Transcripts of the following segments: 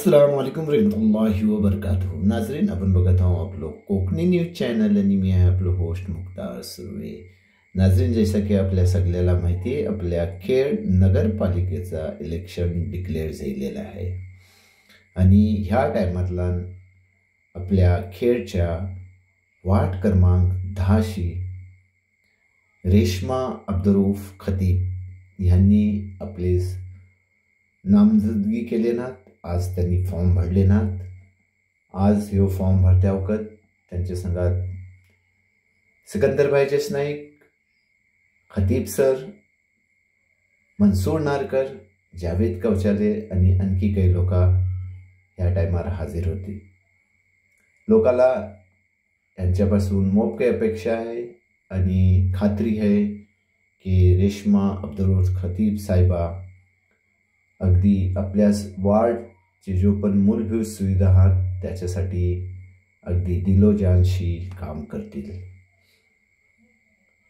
अस्सलाम वालेकुम रहमतुल्लाहि व बरकातुहू। नाजरीन, आपण बघत आहोत आपलं कोकणी न्यूज चॅनल आणि मी आहे आपलं होस्ट मुख्तार सुर्वे। नाजरीन, जैसा की आपल्या सगळ्याला माहिती आहे, आपल्या खेड नगरपालिकेचा इलेक्शन डिक्लेअर झालेला आहे आणि ह्या टायमातला आपल्या खेडच्या वार्ड क्रमांक 10शी रेश्मा अब्दुरऊफ खतीब यांनी आपले नामजदगी केले नात। आज त्यांनी फॉर्म भरले नात। आज ह्यो फॉर्म भरत्या वखत त्यांच्या संघात सिकंदर जस नाईक, खतीब सर, मनसूर नारकर, जावेद कवचाले आणि आणखी काही लोक ह्या टायमार हजर होते। लोकाला यांच्यापासून मोप काही अपेक्षा आहे आणि खात्री आहे की रेश्मा अब्दुरऊफ खतीब साहेबा अगदी आपल्या वार्डचे जो पण मूलभूत सुविधा आहेत त्याच्यासाठी अगदी दिलोजानशी काम करतील।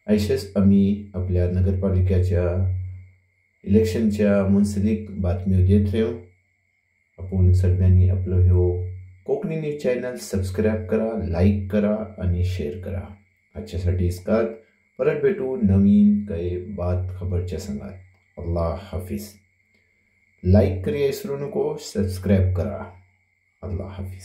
असेच आम्ही आपल्या नगरपालिकेच्या इलेक्शनच्या मुंसलिक बातम्या देत राहू। आपण सगळ्यांनी आपलं ह्यो कोकणी न्यूज चॅनल सबस्क्राईब करा, लाईक करा आणि शेअर करा। आजच्यासाठी इसकात परत भेटू नवीन काही बात खबरच्या संगात। अल्लाह हाफिज। लाईक करिए इसरो नको, सब्सक्राइब करा। अल्लाह हाफिज।